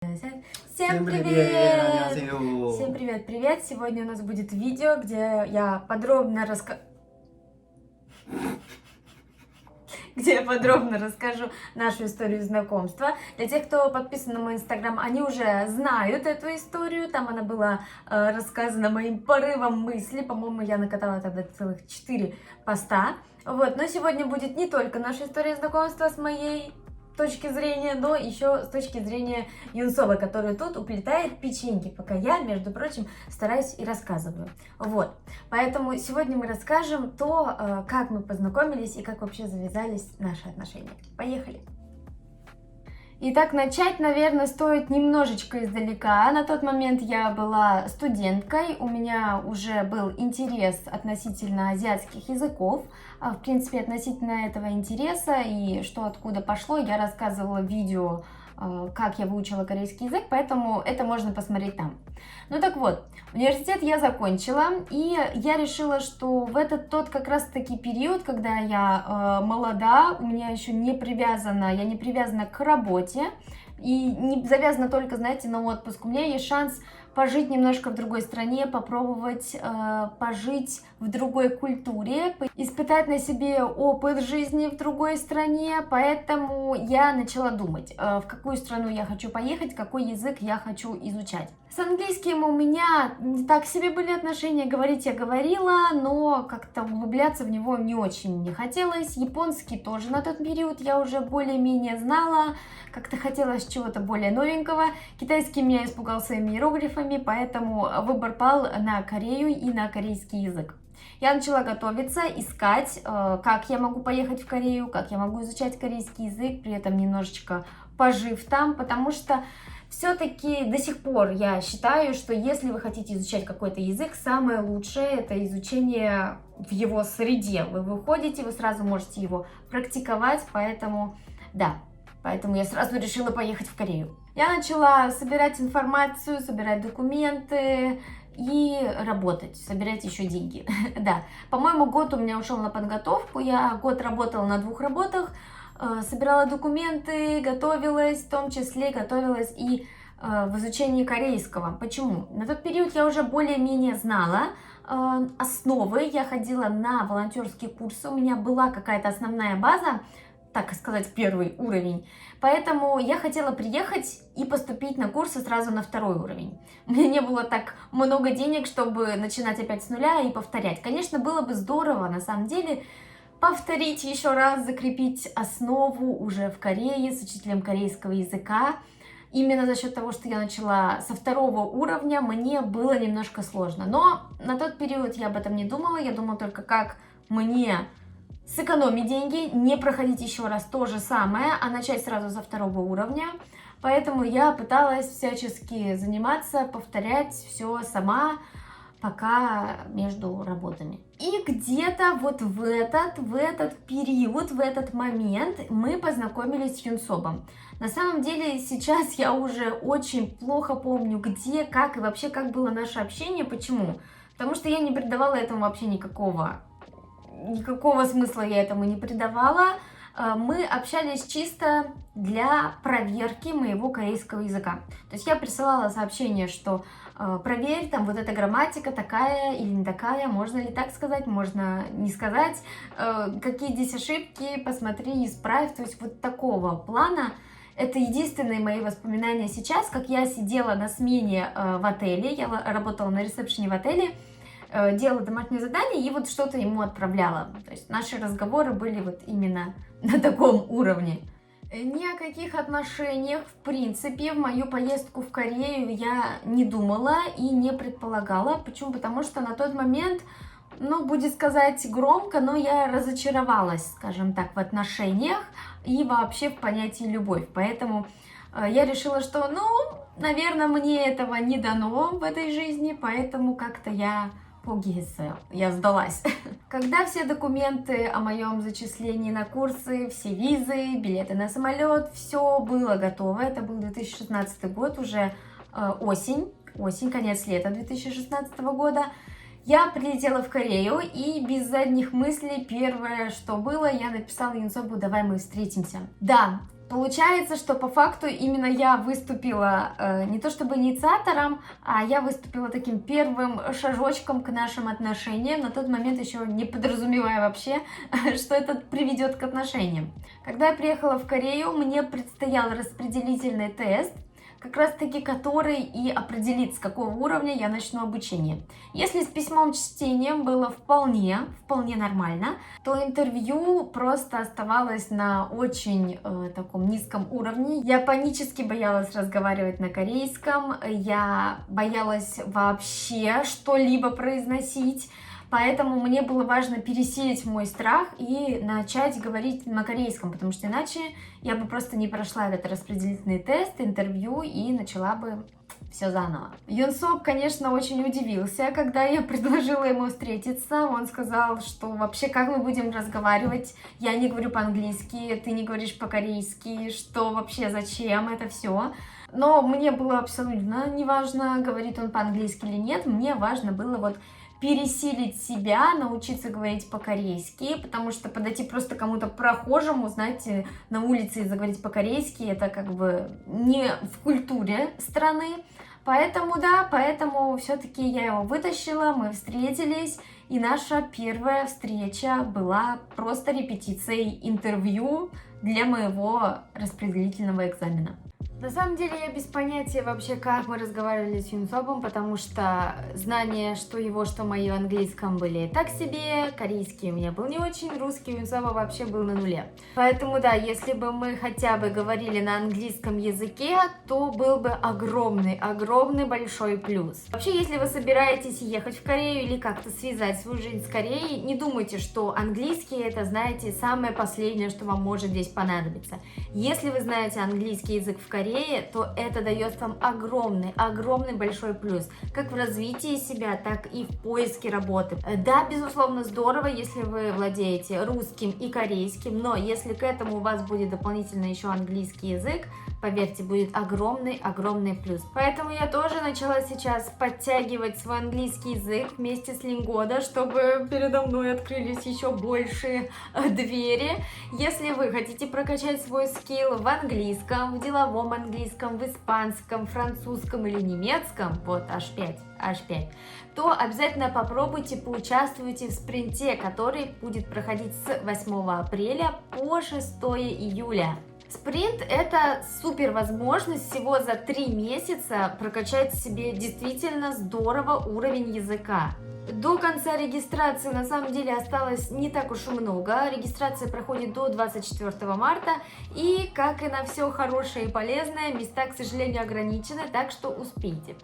Всем привет! Всем привет! Сегодня у нас будет видео, где я подробно расскажу нашу историю знакомства. Для тех, кто подписан на мой инстаграм, они уже знают эту историю. Там она была рассказана моим порывом мысли. По-моему, я накатала тогда целых 4 поста. Вот. Но сегодня будет не только наша история знакомства с моей точки зрения, но еще с точки зрения Юнсова, который тут уплетает печеньки, пока я, между прочим, стараюсь и рассказываю. Вот. Поэтому сегодня мы расскажем то, как мы познакомились и как вообще завязались наши отношения. Поехали! Итак, начать, наверное, стоит немножечко издалека. На тот момент я была студенткой, у меня уже был интерес относительно азиатских языков. В принципе, относительно этого интереса и что откуда пошло, я рассказывала в видео, как я выучила корейский язык, поэтому это можно посмотреть там. Ну так вот, университет я закончила, и я решила, что в тот как раз-таки период, когда я молода, у меня еще я не привязана к работе, и не завязана только, знаете, на отпуск. У меня есть шанс пожить немножко в другой стране, попробовать пожить в другой культуре, испытать на себе опыт жизни в другой стране, поэтому я начала думать, в какую страну я хочу поехать, какой язык я хочу изучать. С английским у меня не так себе были отношения, говорить я говорила, но как-то углубляться в него не очень мне хотелось. Японский тоже на тот период я уже более-менее знала, как-то хотелось чего-то более новенького. Китайский меня испугал своими иероглифами, поэтому выбор пал на Корею и на корейский язык. Я начала готовиться, искать, как я могу поехать в Корею, как я могу изучать корейский язык, при этом немножечко пожив там, потому что все-таки до сих пор я считаю, что если вы хотите изучать какой-то язык, самое лучшее это изучение в его среде. Вы выходите, вы сразу можете его практиковать, поэтому да. Поэтому я сразу решила поехать в Корею. Я начала собирать информацию, собирать документы и работать, собирать еще деньги. Да, по-моему, год у меня ушел на подготовку. Я год работала на 2 работах, собирала документы, готовилась, в том числе готовилась и в изучении корейского. Почему? На тот период я уже более-менее знала основы. Я ходила на волонтерские курсы, у меня была какая-то основная база, так сказать, первый уровень. Поэтому я хотела приехать и поступить на курсы сразу на 2-й уровень. У меня не было так много денег, чтобы начинать опять с нуля и повторять. Конечно, было бы здорово, на самом деле, повторить еще раз, закрепить основу уже в Корее с учителем корейского языка. Именно за счет того, что я начала со 2-го уровня, мне было немножко сложно. Но на тот период я об этом не думала, я думала только, как мне сэкономить деньги, не проходить еще раз то же самое, а начать сразу со 2-го уровня. Поэтому я пыталась всячески заниматься, повторять все сама, пока между работами. И где-то вот в этот период, в этот момент мы познакомились с Юнсобом. На самом деле сейчас я уже очень плохо помню, где, как и вообще как было наше общение. Почему? Потому что я не придавала этому вообще никакого смысла я этому не придавала. Мы общались чисто для проверки моего корейского языка. То есть я присылала сообщение, что проверь, там вот эта грамматика такая или не такая, можно ли так сказать, можно не сказать, какие здесь ошибки, посмотри, исправь. То есть вот такого плана. Это единственные мои воспоминания сейчас, как я сидела на смене в отеле, я работала на ресепшене в отеле, делала домашнее задание и вот что-то ему отправляла. То есть наши разговоры были вот именно на таком уровне. Ни о каких отношениях, в принципе, в мою поездку в Корею я не думала и не предполагала. Почему? Потому что на тот момент, будет сказать громко, но я разочаровалась, скажем так, в отношениях и вообще в понятии любовь. Поэтому я решила, что, наверное, мне этого не дано в этой жизни, поэтому как-то я сдалась. Когда все документы о моем зачислении на курсы, все визы, билеты на самолет, все было готово, это был 2016 год, уже осень, конец лета 2016 года, я прилетела в Корею и без задних мыслей первое, что было, я написала Юнсобу: давай мы встретимся. Да, Получается, что по факту именно я выступила не то чтобы инициатором, а я выступила таким первым шажочком к нашим отношениям, на тот момент еще не подразумевая вообще, что это приведет к отношениям. Когда я приехала в Корею, мне предстоял распределительный тест, как раз таки который и определит, с какого уровня я начну обучение. Если с письмом чтением было вполне нормально, то интервью просто оставалось на очень таком низком уровне. Я панически боялась разговаривать на корейском, я боялась вообще что-либо произносить. Поэтому мне было важно пересилить мой страх и начать говорить на корейском, потому что иначе я бы просто не прошла этот распределительный тест, интервью и начала бы все заново. Юнсоп, конечно, очень удивился, когда я предложила ему встретиться. Он сказал, что вообще как мы будем разговаривать, я не говорю по-английски, ты не говоришь по-корейски, что вообще, зачем это все. Но мне было абсолютно неважно, говорит он по-английски или нет, мне важно было вот пересилить себя, научиться говорить по-корейски, потому что подойти просто кому-то прохожему, знаете, на улице и заговорить по-корейски, это как бы не в культуре страны. Поэтому, да, поэтому все-таки я его вытащила, мы встретились, и наша первая встреча была просто репетицией интервью для моего распределительного экзамена. На самом деле я без понятия вообще, как мы разговаривали с Юнсопом, потому что знания, что его, что мои в английском были так себе, корейский у меня был не очень, русский у Юнсопа вообще был на нуле. Поэтому да, если бы мы хотя бы говорили на английском языке, то был бы огромный большой плюс. Вообще, если вы собираетесь ехать в Корею или как-то связать свою жизнь с Кореей, не думайте, что английский это, знаете, самое последнее, что вам может здесь понадобиться. Если вы знаете английский язык в Корее, то это дает вам огромный большой плюс, как в развитии себя, так и в поиске работы. Да, безусловно, здорово, если вы владеете русским и корейским, но если к этому у вас будет дополнительно еще английский язык, поверьте, будет огромный плюс. Поэтому я тоже начала сейчас подтягивать свой английский язык вместе с Лингода, чтобы передо мной открылись еще большие двери. Если вы хотите прокачать свой скилл в английском, в деловом английском, в испанском, французском или немецком, вот аж 5, то обязательно попробуйте, поучаствуйте в спринте, который будет проходить с 8 апреля по 6 июля. Спринт – это супер возможность всего за 3 месяца прокачать себе действительно здорово уровень языка. До конца регистрации на самом деле осталось не так уж и много. Регистрация проходит до 24 марта. И, как и на все хорошее и полезное, места, к сожалению, ограничены, так что успейте.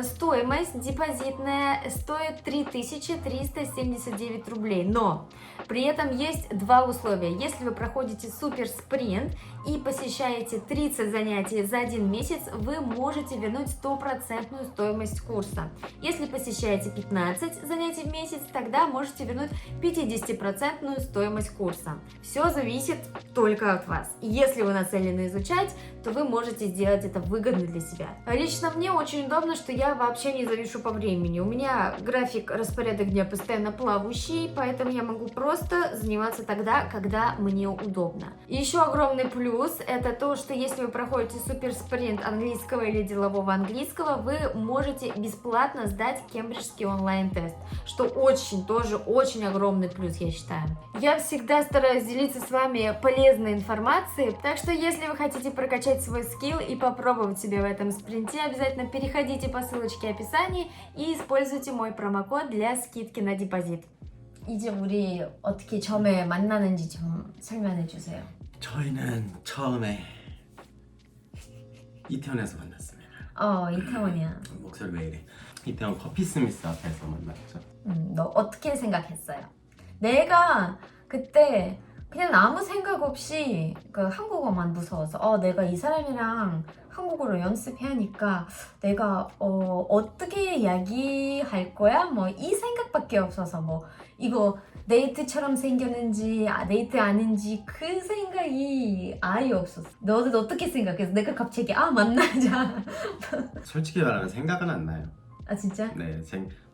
Стоимость депозитная стоит 3379 рублей. Но при этом есть два условия. Если вы проходите супер спринт и посещаете 30 занятий за 1 месяц, вы можете вернуть 100% стоимость курса. Если посещаете 15 занятий в месяц, тогда можете вернуть 50% стоимость курса. Все зависит только от вас. Если вы нацелены изучать, то вы можете сделать это выгодно для себя. Лично мне очень удобно, что я вообще не завишу по времени. У меня график, распорядок дня постоянно плавающий, поэтому я могу просто заниматься тогда, когда мне удобно. Еще огромный плюс – это то, что если вы проходите суперспринт английского или делового английского, вы можете бесплатно сдать кембриджский онлайн-тест, что тоже очень огромный плюс, я считаю. Я всегда стараюсь делиться с вами полезной информацией, так что если вы хотите прокачать свой скилл и попробовать себя в этом спринте, обязательно переходите по ссылочке в описании и используйте мой промокод для скидки на депозит. 이제 우리 어떻게 처음에 만나는지 좀 설명해 주세요. 저희는 처음에 이태원에서 만났습니다. 이태원이야. 목소리 왜 이래? 이태원 커피 스미스 앞에서 만났죠. 너 어떻게 생각했어요? 내가 그때 그냥 아무 생각 없이 그 한국어만 무서워서 내가 이 사람이랑 한국어로 연습해야 하니까 내가 어떻게 이야기할 거야? 뭐 이 생각밖에 없어서 뭐 이거 데이트처럼 생겼는지 데이트 아닌지 그 생각이 아예 없었어. 너는 어떻게 생각했어? 내가 갑자기 만나자. 솔직히 말하면 생각은 안 나요. 아 진짜? 네,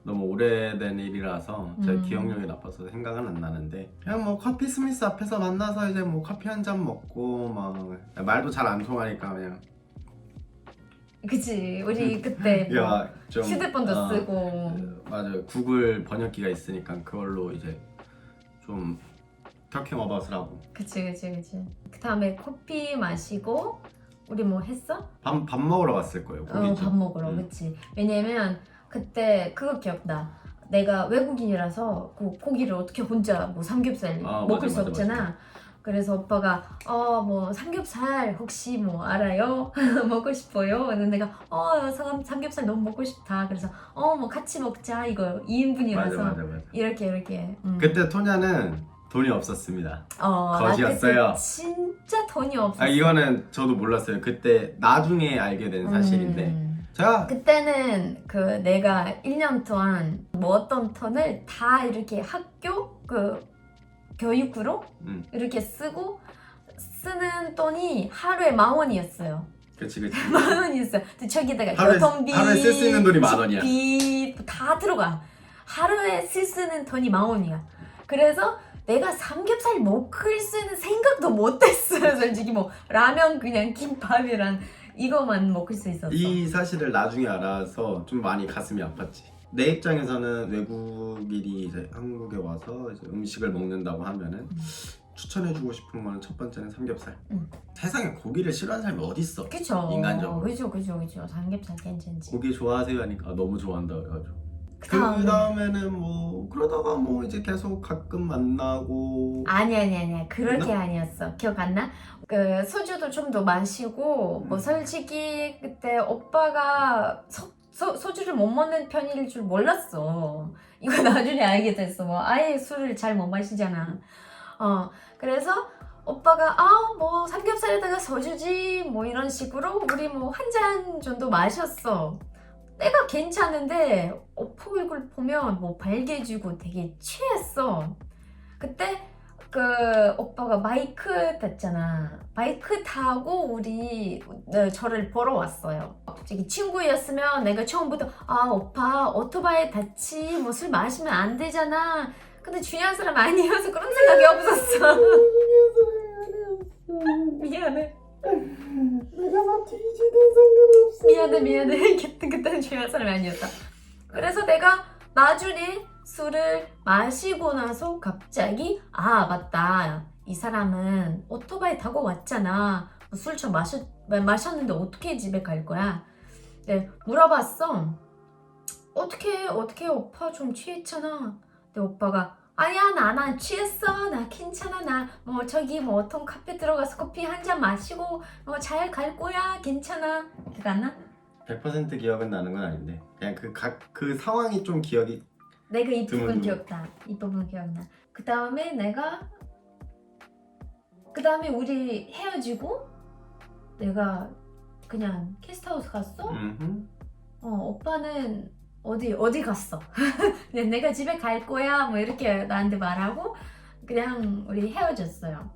너무 오래된 일이라서 제 음. 기억력이 나빠서 생각은 안 나는데 그냥 뭐 커피 스미스 앞에서 만나서 이제 뭐 커피 한 잔 먹고 막 말도 잘 안 통하니까 그냥 그치. 우리 그때 뭐 야, 좀, 휴대폰도 쓰고. 맞아요. 구글 번역기가 있으니까 그걸로 이제 좀 talking about을 하고 그치. 그 다음에 커피 마시고 우리 뭐 했어? 밥 먹으러 갔을 거예요. 고깃집. 밥 먹으러. 그치. 왜냐면 그때 그거 기억나. 내가 외국인이라서 그 고기를 어떻게 혼자 뭐 삼겹살 먹을 맞아, 수 맞아, 없잖아. 맞아. 그래서 오빠가 뭐 삼겹살 혹시 뭐 알아요? 먹고 싶어요? 근데 내가 삼겹살 너무 먹고 싶다. 그래서 뭐 같이 먹자. 이거 2인분이라서 맞아. 이렇게. 그때 토냐는 돈이 없었습니다. 나 거지였어요. 그때 진짜 돈이 없었어. 이거는 저도 몰랐어요. 그때 나중에 알게 된 사실인데 제가 그때는 그 내가 1년 동안 뭐 어떤 턴을 다 이렇게 학교 그 교육으로 이렇게 쓰는 돈이 하루에 10,000원이었어요. 그치 10,000원이었어요. 저기다가 하루에 교통비, 쓸 수 있는 돈이 10,000원이야. 식비 다 들어가. 하루에 쓸 수 있는 돈이 10,000원이야. 그래서 내가 삼겹살 먹을 수 있는 생각도 못했어요. 솔직히 뭐 라면 그냥 김밥이랑 이거만 먹을 수 있었어. 이 사실을 나중에 알아서 좀 많이 가슴이 아팠지. 내 입장에서는 외국인이 이제 한국에 와서 이제 음식을 먹는다고 하면은 추천해주고 싶은 거는 첫 번째는 삼겹살. 세상에 고기를 싫어하는 사람이 어디 있어? 그쵸. 인간적으로. 그죠. 삼겹살 괜찮지. 고기 좋아하세요 하니까 너무 좋아한다 그래가지고. 그 그다음에. 다음에는 뭐 그러다가 뭐 이제 계속 가끔 만나고. 아니야. 그렇게 그랬나? 아니었어. 기억 안 나? 그 소주도 좀 더 마시고 뭐 솔직히 그때 오빠가 소주를 못 먹는 편일 줄 몰랐어. 이거 나중에 알게 됐어. 뭐 아예 술을 잘 못 마시잖아. 그래서 오빠가 뭐 삼겹살에다가 소주지 뭐 이런 식으로 우리 뭐 한 잔 정도 마셨어. 내가 괜찮은데 오빠 얼굴 보면 뭐 발개지고 되게 취했어. 그때 그 오빠가 바이크 탔잖아. 바이크 타고 저를 보러 왔어요. 저기 친구였으면 내가 처음부터 오빠 오토바이 탔지 뭐 술 마시면 안 되잖아. 근데 중요한 사람 아니어서 그런 생각이 없었어. 미안해. 내가 막 뒤지는 상관없어. 미안해. 그때는 중요한 사람이 아니었다. 그래서 내가 나중에 술을 마시고 나서 갑자기 맞다. 이 사람은 오토바이 타고 왔잖아. 술 좀 마셨는데 어떻게 집에 갈 거야? 네, 물어봤어. 어떻게 오빠 좀 취했잖아. 근데 오빠가 아니야 나 취했어. 나 괜찮아. 나 뭐 저기 뭐 어떤 카페 들어가서 커피 한 잔 마시고 잘 갈 거야. 괜찮아. 기억 안 나? 100% 기억은 나는 건 아닌데 그냥 그 상황이 좀 기억이. 내가 이 부분 드문. 기억나. 그 다음에 우리 헤어지고 내가 그냥 게스트하우스 갔어. 오빠는 어디 갔어. 그냥 내가 집에 갈 거야 뭐 이렇게 나한테 말하고 그냥 우리 헤어졌어요.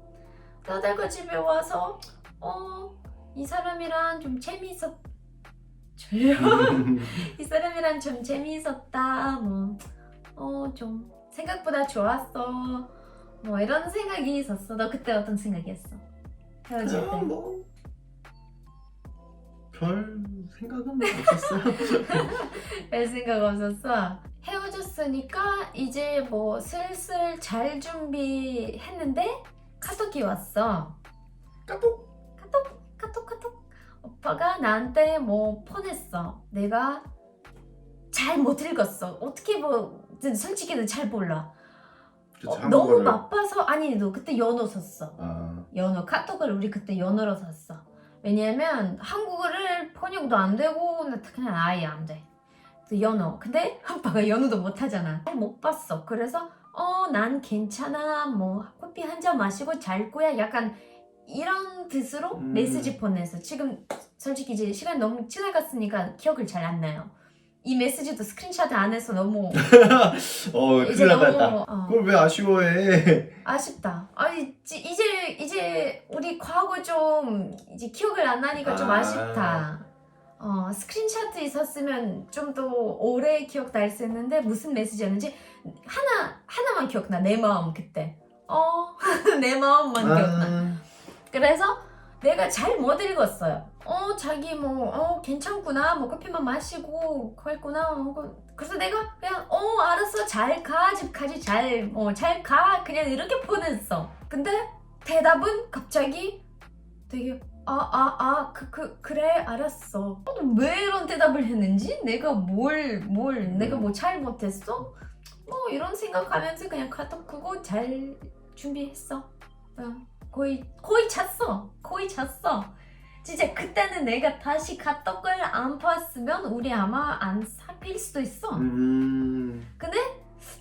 그러다가 집에 와서 이 사람이랑 좀 이 사람이랑 좀 재미있었다. 좀 생각보다 좋았어. 뭐 이런 생각이 있었어. 너 그때 어떤 생각이었어? 헤어질 때. 별 생각은 없었어요. 별 생각 없었어. 헤어졌으니까 이제 뭐 슬슬 잘 준비했는데 카톡이 왔어. 까똑. 오빠가 나한테 뭐 보냈어. 내가 잘 못 읽었어. 어떻게 솔직히는 잘 몰라. 너무 바빠서. 아니 너 그때 연어 썼어. 연어 카톡을 우리 그때 연어로 샀어. 왜냐면 한국어를 번역도 안 되고 그냥 아예 안 돼. 연어. 근데 오빠가 연어도 못 하잖아. 잘 못 봤어. 그래서 난 괜찮아. 뭐 커피 한 잔 마시고 잘 거야. 약간 이런 뜻으로 메시지 보내서 지금 솔직히 이제 시간 너무 지나갔으니까 기억을 잘 안 나요. 이 메시지도 스크린샷 안 해서 너무 큰일 났다. 그걸 왜 아쉬워해? 아쉽다. 아니 이제 우리 과거 좀 이제 기억을 안 나니까 좀 아쉽다. 스크린샷이 있었으면 좀 더 오래 기억날 수 있는데 무슨 메시지였는지 하나만 기억나. 내 마음 그때. 내 마음만 기억나. 그래서 내가 잘 못 읽었어요. 자기 괜찮구나. 커피만 마시고 그랬구나. 그래서 내가 그냥 알았어. 잘 가. 집까지 잘 가. 그냥 이렇게 보냈어. 근데 대답은 갑자기 되게 그래 알았어. 왜 이런 대답을 했는지 내가 내가 뭐 잘못했어? 이런 생각하면서 그냥 카톡 그거 잘 준비했어. 거의 찼어. 진짜 그때는 내가 다시 카톡을 안 봤으면 우리 아마 안 사귈 수도 있어. 근데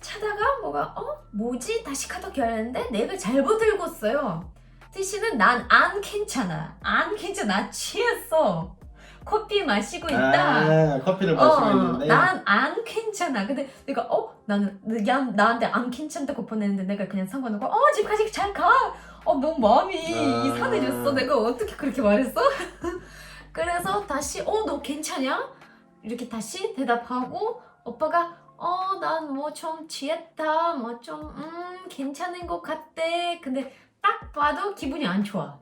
차다가 뭐지? 다시 카톡 열었는데 내가 잘못 읽었어요. 티씨는 난 안 괜찮아. 취했어. 커피 마시고 있다. 커피를 마시고 있는데 난 안 괜찮아. 근데 내가 나한테 안 괜찮다고 보냈는데 내가 그냥 상관없고 집까지 잘 가. 너무 마음이 이상해졌어. 내가 어떻게 그렇게 말했어? 그래서 다시 너 괜찮냐? 이렇게 다시 대답하고 오빠가 난 좀 취했다. 좀 괜찮은 것 같대. 근데 딱 봐도 기분이 안 좋아.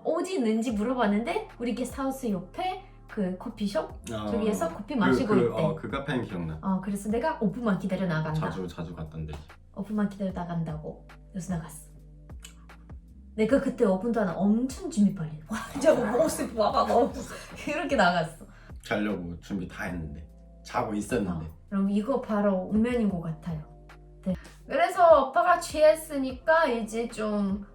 어디 있는지 물어봤는데 우리 게스트하우스 옆에 그 커피숍 저기에서 커피 마시고 있대. 그 카페는 기억나. 그래서 내가 5분만 기다려 나간다. 자주 갔던 데. 5분만 기다려 나간다고. 그래서 나갔어. 내가 그때 5분 동안 엄청 준비 빨리. 와, 진짜 모습 봐봐. 이렇게 나갔어. 자려고 준비 다 했는데 자고 있었는데. 그럼 이거 바로 운명인 것 같아요. 네. 그래서 오빠가 취했으니까 이제 좀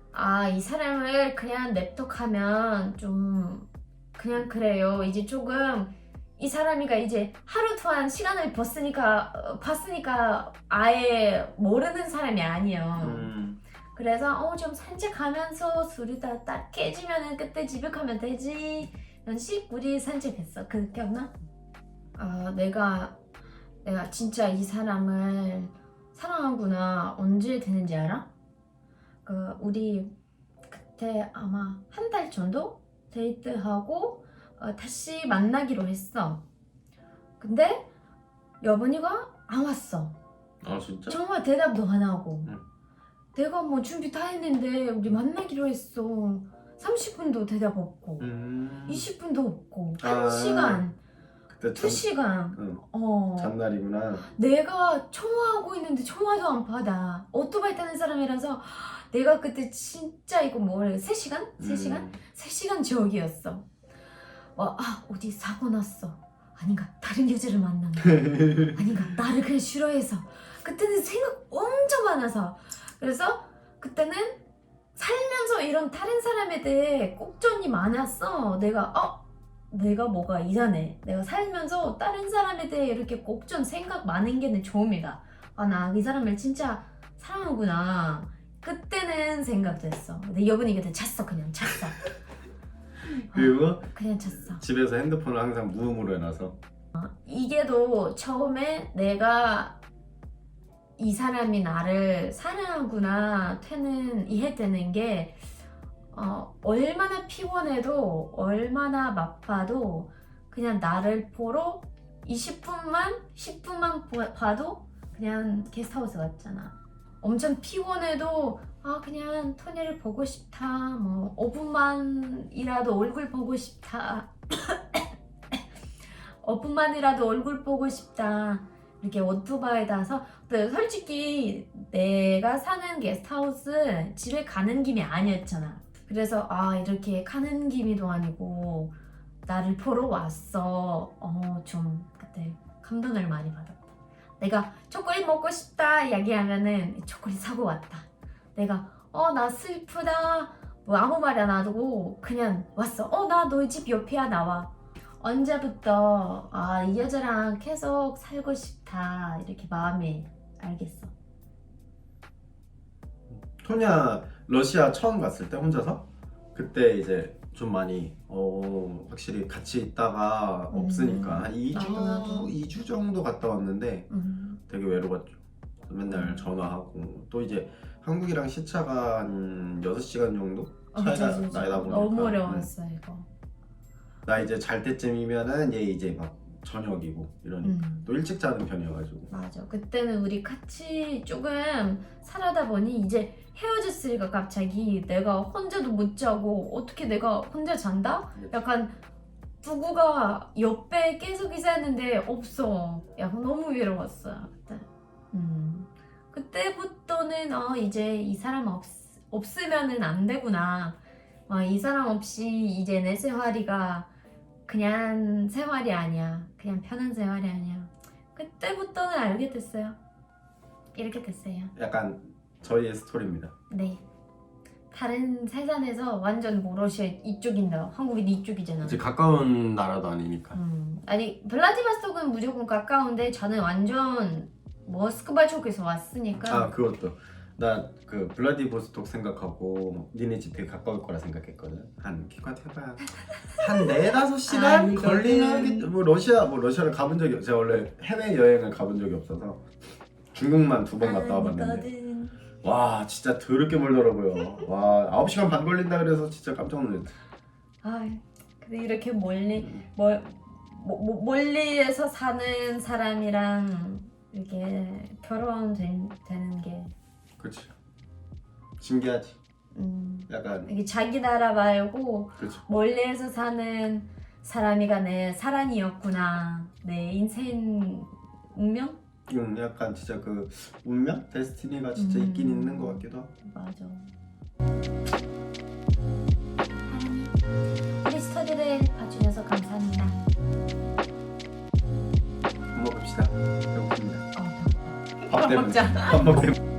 이 사람을 그냥 냅둬가면 좀 그냥 그래요. 이제 조금 이 사람이가 이제 하루 동안 시간을 봤으니까 아예 모르는 사람이 아니에요. 그래서 좀 산책하면서 술이 다 깨지면은 그때 집에 가면 되지. 이런 식 우리 산책했어. 그 기억나? 내가 진짜 이 사람을 사랑하구나. 언제 되는지 알아? 우리 그때 아마 한 달 정도 데이트하고 다시 만나기로 했어. 근데 여분이가 안 왔어. 진짜? 정말 대답도 안 하고. 응. 내가 준비 다 했는데 우리 만나기로 했어. 30분도 대답 없고 20분도 없고 1시간 그때 2시간 잔날이구나. 내가 통화하고 있는데 통화도 안 받아. 오토바이 타는 사람이라서 내가 그때 진짜 이거 3시간? 3시간 저기였어. 어디 사고 났어. 아닌가 다른 여자를 만났나. 아닌가 나를 그냥 싫어해서. 그때는 생각 엄청 많아서. 그래서 그때는 살면서 이런 다른 사람에 대해 꼭전이 많았어. 내가 뭐가 이상해. 내가 살면서 다른 사람에 대해 이렇게 꼭전 생각 많은 게는 처음이다. 나 이 사람을 진짜 사랑하구나. 그때는 생각됐어. 근데 여분이 그때 그냥 잤어. 그리고 그냥 잤어. 집에서 핸드폰을 항상 무음으로 해놔서. 이게도 처음에 내가 이 사람이 나를 사랑하구나 이해되는 게 얼마나 피곤해도 얼마나 바빠도 그냥 나를 보러 10분만 봐도 그냥 게스트하우스 갔잖아. 엄청 피곤해도 그냥 토니를 보고 싶다. 5분만이라도 얼굴 보고 싶다. 5분만이라도 얼굴 보고 싶다. 이렇게 오토바이 타서. 근데 솔직히 내가 사는 게스트하우스 집에 가는 김이 아니었잖아. 그래서 이렇게 가는 김이도 아니고 나를 보러 왔어. 좀 그때 감동을 많이 받았다. 내가 초콜릿 먹고 싶다 이야기하면은 초콜릿 사고 왔다. 내가 나 슬프다 아무 말 안 하고 그냥 왔어. 나 너희 집 옆이야. 나와. 언제부터 이 여자랑 계속 살고 싶다 이렇게 마음이 알겠어. 토냐 러시아 처음 갔을 때 혼자서 그때 이제 좀 많이 확실히 같이 있다가 없으니까 한 2주 정도 갔다 왔는데 되게 외로웠죠. 맨날 전화하고 또 이제 한국이랑 시차가 한 6시간 정도 차이가 나다 보니까 너무 어려웠어 이거. 나 이제 잘 때쯤이면은 얘 이제 막 저녁이고 이러니까 또 일찍 자는 편이어가지고. 맞아. 그때는 우리 같이 조금 살아다 보니 이제 헤어졌으니까 갑자기 내가 혼자도 못 자고 어떻게 내가 혼자 잔다? 약간 부부가 옆에 계속 있었는데 없어. 약간 너무 외로웠어 그때. 그때부터는 이제 이 사람 없으면은 안 되구나. 이 사람 없이 이제 내 생활이가 그냥 생활이 아니야. 그냥 편한 생활이 아니야. 그때부터는 알게 됐어요. 이렇게 됐어요. 약간 저희의 스토리입니다. 네. 다른 세상에서 완전 뭐 러시아 이쪽인다. 한국이 이쪽이잖아. 이제 가까운 나라도 아니니까. 아니 블라디보스톡은 무조건 가까운데 저는 완전 모스크바 쪽에서 왔으니까. 아 그것도 나 그 블라디보스톡 생각하고 니네 집 되게 가까울 거라 생각했거든. 한 기껏 해봐야 한 4-5시간 아니거든. 걸리는 뭐 러시아를 가본 적이 제가 원래 해외 여행을 가본 적이 없어서 중국만 2번 갔다 와봤는데 아니거든. 와 진짜 더럽게 멀더라고요. 와 9시간 반 걸린다 그래서 진짜 깜짝 놀랐어. 근데 이렇게 멀리에서 사는 사람이랑 이렇게 결혼되는 게 그렇지. 신기하지. 약간 이게 자기 나라 말고 그렇죠. 멀리에서 사는 사람이가 내 사랑이었구나. 내 인생 운명? 약간 진짜 그 운명? 데스티니가 진짜 있긴 있는 것 같기도 하고. 맞아. 하나님, 우리 스터디를 봐주셔서 감사합니다. 밥 먹읍시다. 배고픕니다. 밥 먹자. 밥 먹자.